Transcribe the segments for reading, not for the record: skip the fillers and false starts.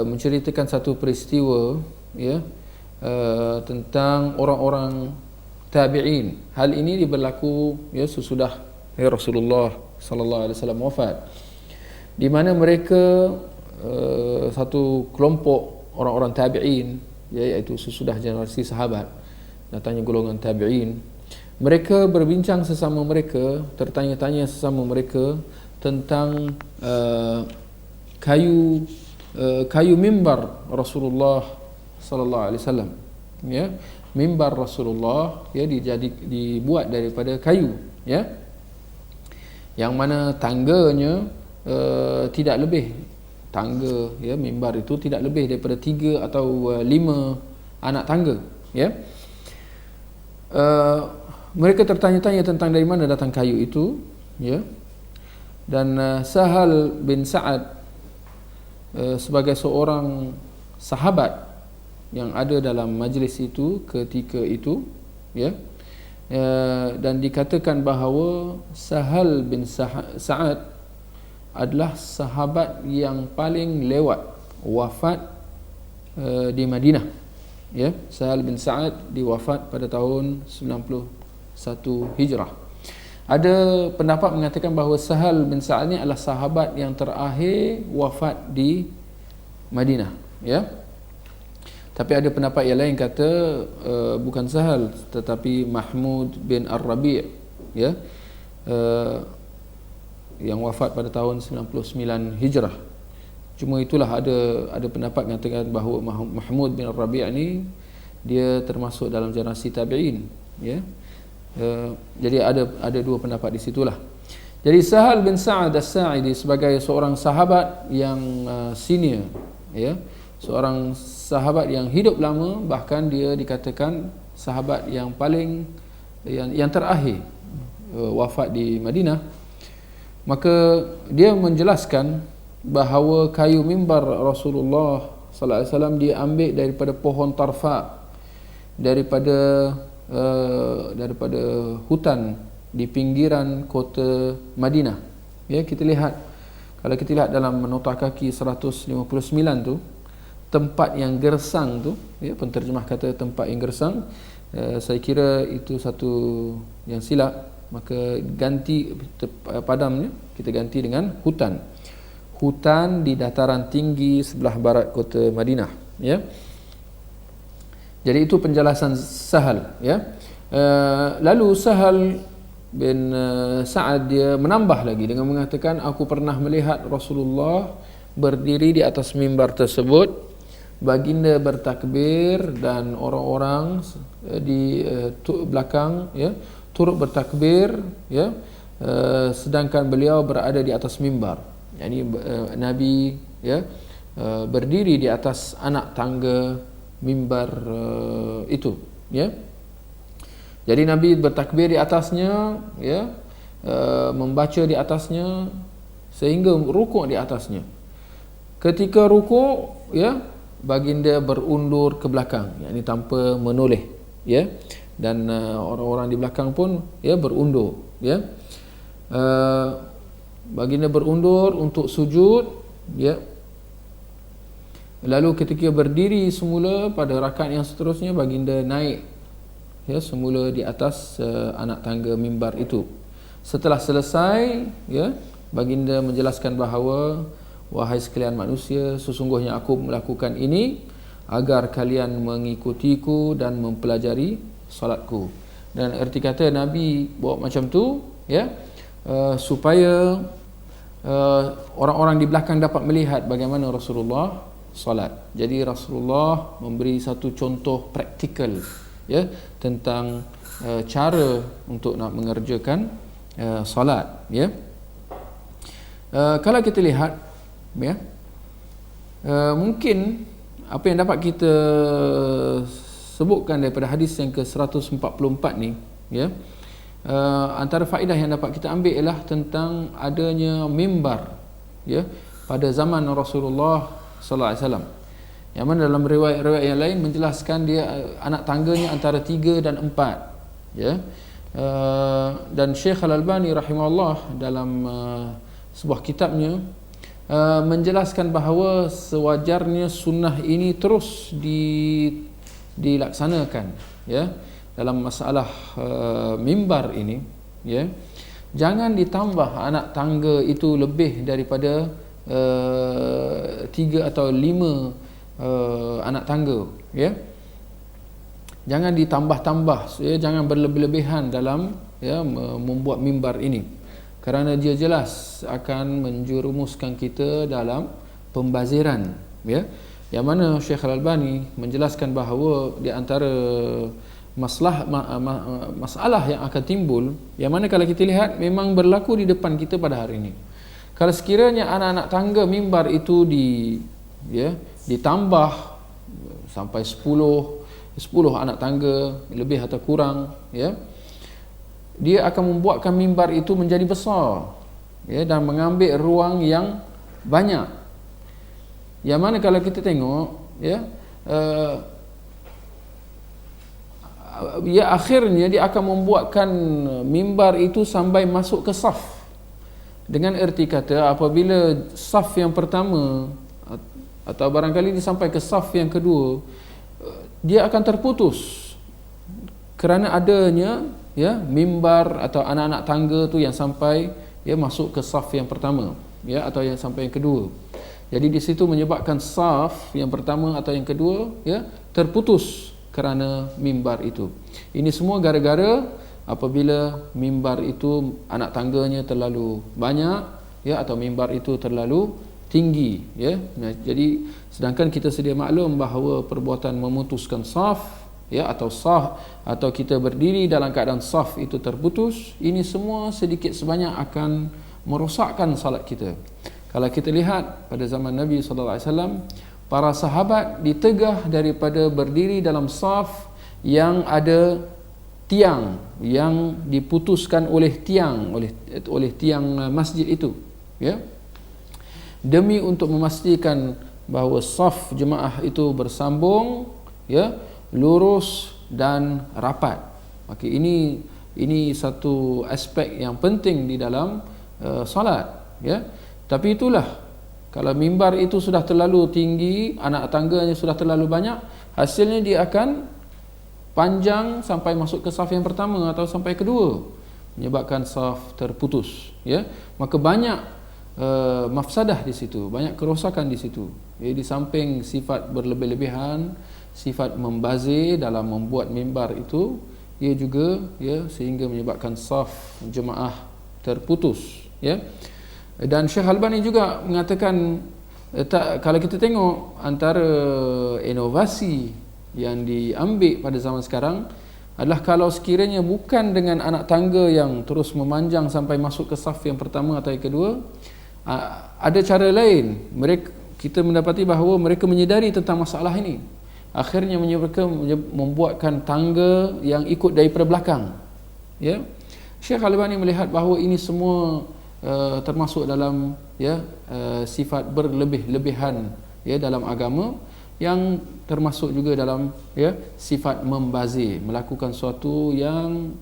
menceritakan satu peristiwa, ya, tentang orang-orang tabi'in. Hal ini berlaku, ya, sesudah Rasulullah sallallahu alaihi wasallam wafat, di mana mereka satu kelompok orang-orang tabi'in, ya, iaitu sesudah generasi sahabat datangnya golongan tabi'in, mereka berbincang sesama mereka, tertanya-tanya sesama mereka tentang kayu mimbar Rasulullah sallallahu alaihi wasallam, ya, mimbar Rasulullah, ya, dibuat daripada kayu, ya, yang mana tangganya tidak lebih, tangga, ya, mimbar itu tidak lebih daripada 3 atau 5 anak tangga, ya. Mereka tertanya-tanya tentang dari mana datang kayu itu, ya. Dan Sahal bin Sa'ad sebagai seorang sahabat yang ada dalam majlis itu ketika itu, ya, dan dikatakan bahawa Sahal bin Sa'ad adalah sahabat yang paling lewat wafat di Madinah, ya. Sahal bin Sa'ad diwafat pada tahun 91 Hijrah. Ada pendapat mengatakan bahawa Sahal bin Sa'ad ni adalah sahabat yang terakhir wafat di Madinah, ya. Tapi ada pendapat yang lain kata bukan Sahal tetapi Mahmud bin Ar-Rabi', ya, yang wafat pada tahun 99 Hijrah. Cuma itulah ada pendapat mengatakan bahawa Mahmud bin Ar-Rabi' ni dia termasuk dalam generasi tabi'in, ya. Jadi ada dua pendapat di situlah. Jadi Sahal bin Sa'ad As-Sa'idi sebagai seorang sahabat yang senior, ya, seorang sahabat yang hidup lama, bahkan dia dikatakan sahabat yang paling yang terakhir wafat di Madinah. Maka dia menjelaskan bahawa kayu mimbar Rasulullah sallallahu alaihi wasallam dia ambil daripada pohon tarfa, daripada hutan di pinggiran kota Madinah, ya. Kita lihat, kalau kita lihat dalam nota kaki 159 tu, tempat yang gersang tu, ya, penterjemah kata tempat yang gersang. Saya kira itu satu yang silap, maka ganti padamnya, kita ganti dengan hutan di dataran tinggi sebelah barat kota Madinah, ya. Jadi itu penjelasan Sahal, ya. Lalu Sahal bin Sa'ad dia menambah lagi dengan mengatakan, aku pernah melihat Rasulullah berdiri di atas mimbar tersebut, baginda bertakbir dan orang-orang di belakang, ya, turut bertakbir, ya, sedangkan beliau berada di atas mimbar. Yani Nabi, ya, berdiri di atas anak tangga mimbar itu, ya. Jadi Nabi bertakbir di atasnya, ya, membaca di atasnya sehingga rukuk di atasnya. Ketika rukuk, ya, baginda berundur ke belakang, yakni tanpa menoleh, ya, dan orang-orang di belakang pun, ya, berundur, ya. Baginda berundur untuk sujud, ya. Lalu ketika berdiri semula pada rakaat yang seterusnya, baginda naik, ya, semula di atas anak tangga mimbar itu. Setelah selesai, ya, baginda menjelaskan bahawa, wahai sekalian manusia, sesungguhnya aku melakukan ini agar kalian mengikutiku dan mempelajari salatku. Dan erti kata Nabi buat macam tu, ya, supaya orang-orang di belakang dapat melihat bagaimana Rasulullah solat. Jadi Rasulullah memberi satu contoh praktikal, ya, tentang cara untuk nak mengerjakan solat, ya. Kalau kita lihat, ya, mungkin apa yang dapat kita sebutkan daripada hadis yang ke-144 ni, ya, antara faedah yang dapat kita ambil ialah tentang adanya mimbar, ya, pada zaman Rasulullah sallallahu alaihi wasallam, yang mana dalam riwayat-riwayat yang lain menjelaskan dia anak tangganya antara 3 dan 4, ya. Dan Syekh Al-Albani rahimahullah dalam sebuah kitabnya menjelaskan bahawa sewajarnya sunnah ini terus dilaksanakan, ya, dalam masalah mimbar ini, ya. Jangan ditambah anak tangga itu lebih daripada 3 atau 5 anak tangga, ya. Jangan ditambah-tambah, ya, jangan berlebih-lebihan dalam, ya, membuat mimbar ini, kerana dia jelas akan menjerumuskan kita dalam pembaziran, ya. Yang mana Syekh Al-Albani menjelaskan bahawa di antara masalah yang akan timbul, yang mana kalau kita lihat memang berlaku di depan kita pada hari ini. Kalau sekiranya anak-anak tangga mimbar itu ditambah sampai 10 anak tangga lebih atau kurang, ya, dia akan membuatkan mimbar itu menjadi besar, ya, dan mengambil ruang yang banyak. Yang mana kalau kita tengok, ya, akhirnya dia akan membuatkan mimbar itu sampai masuk ke saf. Dengan erti kata, apabila saf yang pertama atau barangkali dia sampai ke saf yang kedua, dia akan terputus kerana adanya, ya, mimbar atau anak-anak tangga tu yang sampai, ya, masuk ke saf yang pertama, ya, atau yang sampai yang kedua. Jadi di situ menyebabkan saf yang pertama atau yang kedua, ya, terputus kerana mimbar itu. Ini semua gara-gara apabila mimbar itu anak tangganya terlalu banyak, ya, atau mimbar itu terlalu tinggi, ya. Nah, jadi sedangkan kita sedia maklum bahawa perbuatan memutuskan saf, ya, atau sah, atau kita berdiri dalam keadaan saf itu terputus, ini semua sedikit sebanyak akan merosakkan salat kita. Kalau kita lihat pada zaman Nabi sallallahu alaihi wasallam, para sahabat ditegah daripada berdiri dalam saf yang ada tiang yang diputuskan oleh tiang masjid itu, ya, demi untuk memastikan bahawa saf jemaah itu bersambung, ya, lurus dan rapat. Maka ini satu aspek yang penting di dalam solat, ya. Tapi itulah, kalau mimbar itu sudah terlalu tinggi, anak tangganya sudah terlalu banyak, hasilnya dia akan panjang sampai masuk ke saf yang pertama atau sampai kedua, menyebabkan saf terputus, ya. Maka banyak mafsadah di situ, banyak kerosakan di situ, ya. Di samping sifat berlebih-lebihan, sifat membazir dalam membuat mimbar itu, ia juga, ya, sehingga menyebabkan saf jemaah terputus, ya. Dan Syekh Al-Albani juga mengatakan, kalau kita tengok antara inovasi yang diambil pada zaman sekarang adalah kalau sekiranya bukan dengan anak tangga yang terus memanjang sampai masuk ke saf yang pertama atau yang kedua, ada cara lain. Kita mendapati bahawa mereka menyedari tentang masalah ini. Akhirnya mereka membuatkan tangga yang ikut daripada belakang, ya. Syekh Al-Albani melihat bahawa ini semua termasuk dalam, ya, sifat berlebih-lebihan, ya, dalam agama, yang termasuk juga dalam, ya, sifat membazir, melakukan sesuatu yang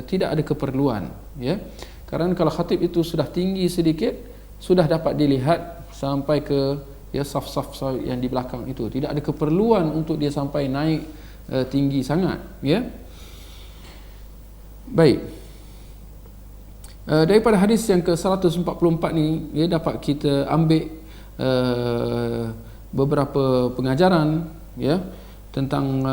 tidak ada keperluan, ya. Kerana kalau khatib itu sudah tinggi sedikit, sudah dapat dilihat sampai ke, ya, saf-saf yang di belakang itu, tidak ada keperluan untuk dia sampai naik tinggi sangat, ya. Baik. Daripada hadis yang ke-144 ni, ya, dapat kita ambil beberapa pengajaran, ya, tentang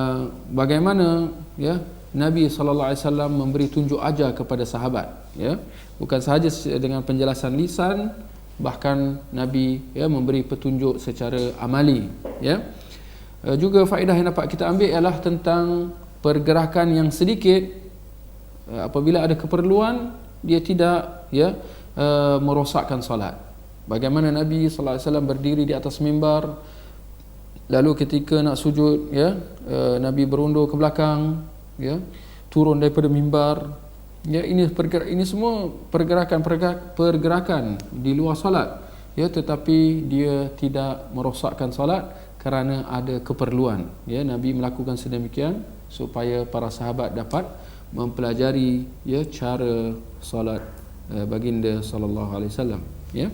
bagaimana, ya, Nabi SAW memberi tunjuk ajar kepada sahabat, ya. Bukan sahaja dengan penjelasan lisan, bahkan Nabi, ya, memberi petunjuk secara amali, ya. Juga faedah yang dapat kita ambil ialah tentang pergerakan yang sedikit, apabila ada keperluan, dia tidak, ya, merosakkan salat. Bagaimana Nabi sallallahu alaihi wasallam berdiri di atas mimbar, lalu ketika nak sujud, ya, Nabi berundur ke belakang, ya, turun daripada mimbar, ya. Ini semua pergerakan di luar salat, ya, tetapi dia tidak merosakkan salat kerana ada keperluan, ya. Nabi melakukan sedemikian supaya para sahabat dapat mempelajari, ya, cara solat baginda sallallahu alaihi wasallam, ya.